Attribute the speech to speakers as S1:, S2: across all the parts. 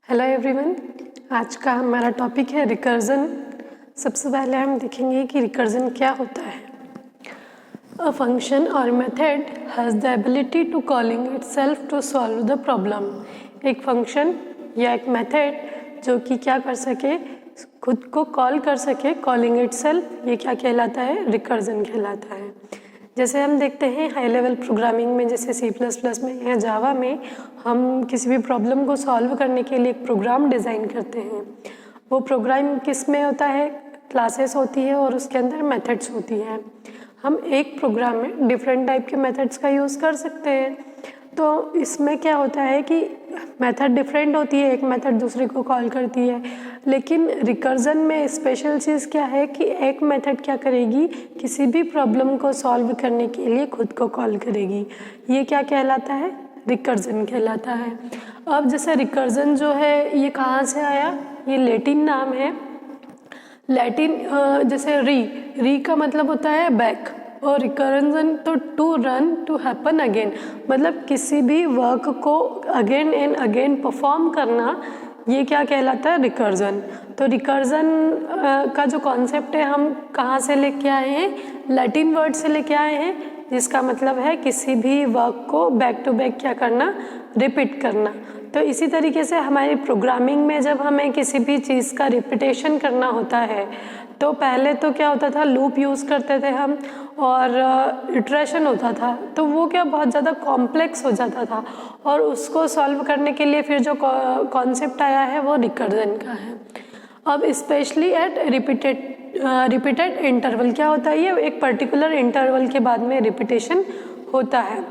S1: Hello everyone, आज का हमारा टॉपिक है रिकर्जन। सबसे पहले हम देखेंगे कि रिकर्जन क्या होता है। A function or method has the ability to calling itself to solve the problem. एक फंक्शन या एक मेथड जो कि क्या कर सके, खुद को कॉल कर सके, कॉलिंग इटसेल्फ, ये क्या कहलाता है? रिकर्जन कहलाता है। जैसे हम देखते हैं हाई लेवल प्रोग्रामिंग में, जैसे C++ में या जावा में, हम किसी भी प्रॉब्लम को सॉल्व करने के लिए एक प्रोग्राम डिज़ाइन करते हैं। वो प्रोग्राम किस में होता है? क्लासेस होती है और उसके अंदर मेथड्स होती हैं। हम एक प्रोग्राम में डिफरेंट टाइप के मेथड्स का यूज़ कर सकते हैं। तो इसमें क्या होता है कि मेथड डिफरेंट होती है, एक मेथड दूसरे को कॉल करती है, लेकिन रिकर्जन में स्पेशल चीज़ क्या है कि एक मेथड क्या करेगी, किसी भी प्रॉब्लम को सॉल्व करने के लिए खुद को कॉल करेगी। ये क्या कहलाता है? रिकर्जन कहलाता है। अब जैसे रिकर्जन जो है ये कहाँ से आया? ये लैटिन नाम है। लैटिन जैसे री का मतलब होता है बैक, और रिकर्जन तो to run, to happen again, मतलब किसी भी वर्क को अगेन एंड अगेन परफॉर्म करना, ये क्या कहलाता है? रिकर्जन। तो रिकर्जन का जो कॉन्सेप्ट है हम कहाँ से लेके आए हैं? लैटिन वर्ड से लेके आए हैं, जिसका मतलब है किसी भी वर्क को बैक टू बैक क्या करना, रिपीट करना। तो इसी तरीके से हमारी प्रोग्रामिंग में जब हमें किसी भी चीज़ का रिपीटेशन करना होता है, तो पहले तो क्या होता था, लूप यूज़ करते थे हम, और इटरेशन होता था, तो वो क्या बहुत ज़्यादा कॉम्प्लेक्स हो जाता था, और उसको सॉल्व करने के लिए फिर जो कॉन्सेप्ट आया है वो रिकर्जन का है। अब स्पेशली एट रिपीटेड इंटरवल क्या होता है? ये एक पर्टिकुलर इंटरवल के बाद में रिपीटेशन होता है।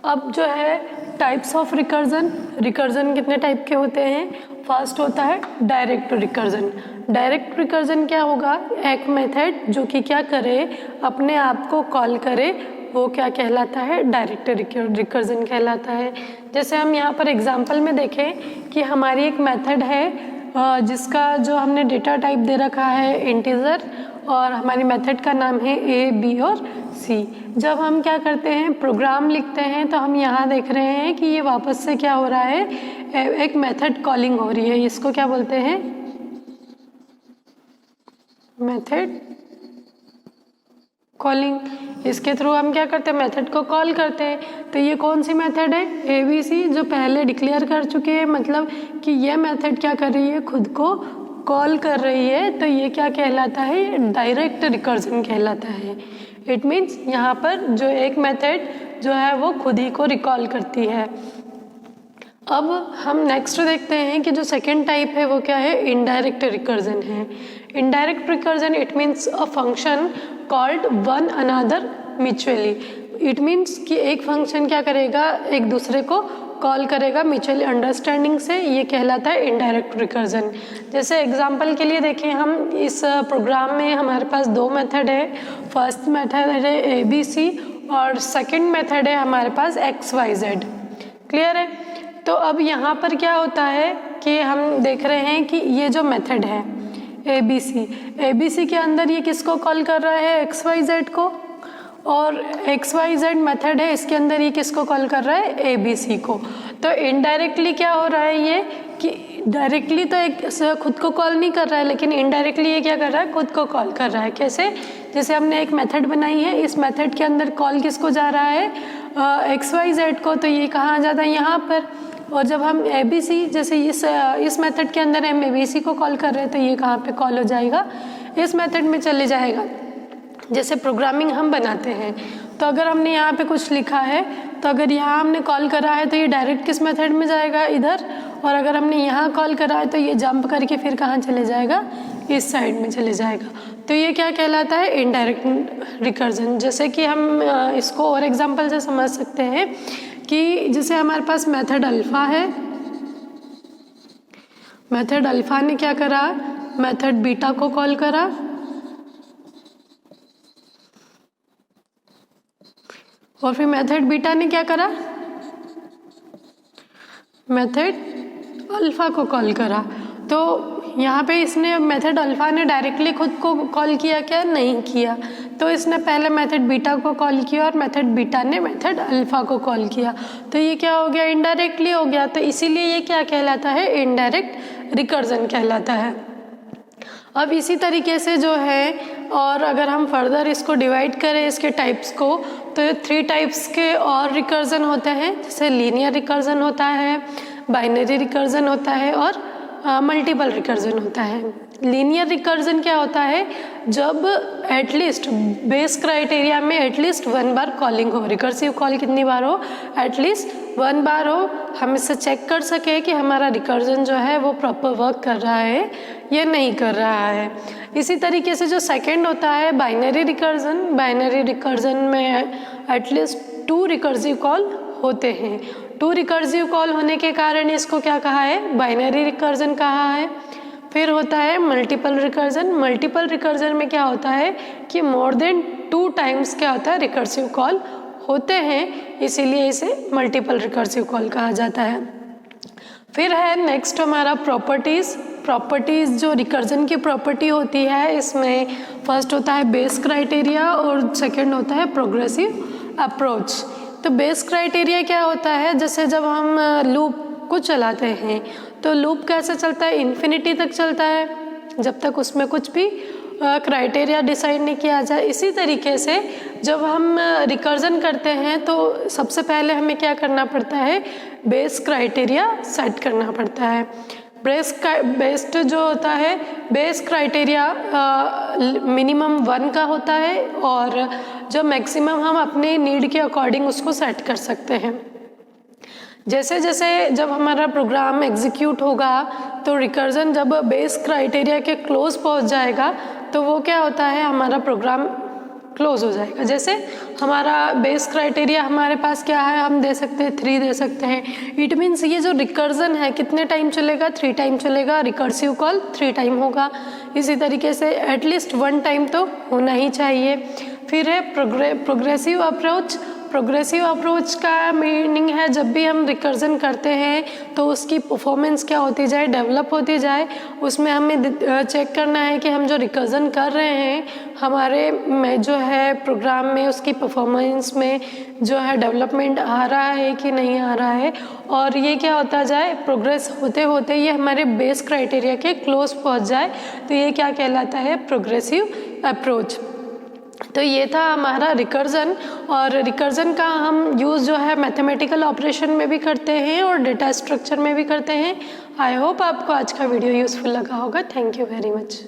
S1: अब जो है टाइप्स ऑफ रिकर्जन कितने टाइप के होते हैं? फर्स्ट होता है डायरेक्ट रिकर्जन। डायरेक्ट रिकर्जन क्या होगा? एक मेथड जो कि क्या करे, अपने आप को कॉल करे, वो क्या कहलाता है? डायरेक्ट रिकर्जन कहलाता है। जैसे हम यहाँ पर एग्जांपल में देखें कि हमारी एक मेथड है जिसका जो हमने डेटा टाइप दे रखा है इंटीजर, और हमारी मेथड का नाम है A, B और C। जब हम क्या करते हैं, प्रोग्राम लिखते हैं, तो हम यहाँ देख रहे हैं कि ये वापस से क्या हो रहा है, एक मेथड कॉलिंग हो रही है। इसको क्या बोलते हैं? Method calling. इसके थ्रू हम क्या करते हैं, मेथड को कॉल करते हैं। तो ये कौन सी मेथड है? ABC, जो पहले डिक्लेयर कर चुके हैं, मतलब कि ये मेथड क्या कर रही है, खुद को कॉल कर रही है। तो ये क्या कहलाता है? डायरेक्ट रिकर्जन कहलाता है। इट मीन्स यहाँ पर जो एक मेथड जो है वो खुद ही को रिकॉल करती है। अब हम नेक्स्ट देखते हैं कि जो सेकेंड टाइप है वो क्या है? इनडायरेक्ट रिकर्जन है। Indirect recursion it means a function called one another mutually. It means कि एक फंक्शन क्या करेगा, एक दूसरे को कॉल करेगा म्यूचुअली अंडरस्टैंडिंग से, ये कहलाता है इनडायरेक्ट रिकर्जन। जैसे एग्जांपल के लिए देखें, हम इस प्रोग्राम में हमारे पास दो मेथड है। फर्स्ट मेथड है ABC और सेकेंड मेथड है हमारे पास XYZ। क्लियर है? तो अब यहाँ पर क्या होता है कि हम देख रहे हैं कि ये जो मेथड है ABC के अंदर ये किसको कॉल कर रहा है? XYZ को। और XYZ मेथड है, इसके अंदर ये किसको कॉल कर रहा है? ABC को। तो इनडायरेक्टली क्या हो रहा है ये कि डायरेक्टली तो एक खुद को कॉल नहीं कर रहा है, लेकिन इनडायरेक्टली ये क्या कर रहा है? खुद को कॉल कर रहा है। कैसे? जैसे हमने एक मेथड बनाई है, इस मेथड के अंदर कॉल किसको जा रहा है? XYZ को। तो ये कहाँ जाता है? यहाँ पर। और जब हम ABC, जैसे इस मेथड के अंदर हम ABC को कॉल कर रहे हैं, तो ये कहाँ पे कॉल हो जाएगा? इस मेथड में चले जाएगा। जैसे प्रोग्रामिंग हम बनाते हैं, तो अगर हमने यहाँ पे कुछ लिखा है, तो अगर यहाँ हमने कॉल करा है तो ये डायरेक्ट किस मेथड में जाएगा? इधर। और अगर हमने यहाँ कॉल करा है तो ये जंप करके फिर कहाँ चले जाएगा? इस साइड में चले जाएगा। तो ये क्या कहलाता है? Indirect recursion. जैसे कि हम इसको और एग्जाम्पल से समझ सकते हैं कि जैसे हमारे पास मेथड अल्फा है, मेथड अल्फा ने क्या करा? मेथड बीटा को कॉल करा, और फिर मेथड बीटा ने क्या करा? मेथड अल्फा को कॉल करा। तो यहाँ पे इसने मेथड अल्फा ने डायरेक्टली खुद को कॉल किया क्या? नहीं किया। तो इसने पहले मेथड बीटा को कॉल किया और मेथड बीटा ने मेथड अल्फ़ा को कॉल किया, तो ये क्या हो गया, इनडायरेक्टली हो गया। तो इसीलिए ये क्या कहलाता है, इनडायरेक्ट रिकर्जन कहलाता है। अब इसी तरीके से जो है, और अगर हम फर्दर इसको डिवाइड करें इसके टाइप्स को, तो 3 टाइप्स के और रिकर्जन होते हैं, जैसे लीनियर रिकर्जन होता है, बाइनरी रिकर्जन होता है और मल्टीपल रिकर्जन होता है। लीनियर रिकर्जन क्या होता है, जब एटलीस्ट बेस क्राइटेरिया में एटलीस्ट 1 बार कॉलिंग हो, रिकर्सिव कॉल कितनी बार हो, एटलीस्ट 1 बार हो, हम इससे चेक कर सके कि हमारा रिकर्जन जो है वो प्रॉपर वर्क कर रहा है या नहीं कर रहा है। इसी तरीके से जो सेकंड होता है बाइनरी रिकर्जन, बाइनरी रिकर्जन में एटलीस्ट 2 रिकर्सिव कॉल होते हैं। 2 रिकर्सिव कॉल होने के कारण इसको क्या कहा है, बाइनरी रिकर्जन कहा है। फिर होता है मल्टीपल रिकर्जन। मल्टीपल रिकर्जन में क्या होता है कि मोर देन 2 टाइम्स क्या होता है, रिकर्सिव कॉल होते हैं, इसीलिए इसे मल्टीपल रिकर्सिव कॉल कहा जाता है। फिर है नेक्स्ट हमारा प्रॉपर्टीज़। प्रॉपर्टीज़ जो रिकर्जन की प्रॉपर्टी होती है, इसमें फर्स्ट होता है बेस क्राइटेरिया और सेकंड होता है प्रोग्रेसिव अप्रोच। तो बेस क्राइटेरिया क्या होता है, जैसे जब हम लूप को चलाते हैं तो लूप कैसे चलता है, इन्फिनिटी तक चलता है, जब तक उसमें कुछ भी क्राइटेरिया डिसाइड नहीं किया जाए। इसी तरीके से जब हम रिकर्जन करते हैं तो सबसे पहले हमें क्या करना पड़ता है, बेस क्राइटेरिया सेट करना पड़ता है। बेस्ट जो होता है, बेस क्राइटेरिया मिनिमम 1 का होता है और जो मैक्सिमम हम अपने नीड के अकॉर्डिंग उसको सेट कर सकते हैं। जैसे जैसे जब हमारा प्रोग्राम एग्जीक्यूट होगा तो रिकर्जन जब बेस क्राइटेरिया के क्लोज पहुंच जाएगा तो वो क्या होता है, हमारा प्रोग्राम क्लोज हो जाएगा। जैसे हमारा बेस क्राइटेरिया हमारे पास क्या है, हम दे सकते हैं 3 दे सकते हैं। इट मीन्स ये जो रिकर्जन है कितने टाइम चलेगा, 3 टाइम चलेगा, रिकर्सिव कॉल 3 टाइम होगा। इसी तरीके से एटलीस्ट 1 टाइम तो होना ही चाहिए। फिर है प्रोग्रेसिव अप्रोच। प्रोग्रेसिव अप्रोच का मीनिंग है जब भी हम रिकर्जन करते हैं तो उसकी परफॉर्मेंस क्या होती जाए, डेवलप होती जाए। उसमें हमें चेक करना है कि हम जो रिकर्जन कर रहे हैं हमारे में जो है प्रोग्राम में उसकी परफॉर्मेंस में जो है डेवलपमेंट आ रहा है कि नहीं आ रहा है, और ये क्या होता जाए, प्रोग्रेस होते होते ये हमारे बेस क्राइटेरिया के क्लोज पहुंच जाए, तो ये क्या कहलाता है, प्रोग्रेसिव अप्रोच। तो ये था हमारा रिकर्जन, और रिकर्जन का हम यूज़ जो है मैथमेटिकल ऑपरेशन में भी करते हैं और डेटा स्ट्रक्चर में भी करते हैं। आई होप आपको आज का वीडियो यूज़फुल लगा होगा। Thank you very much.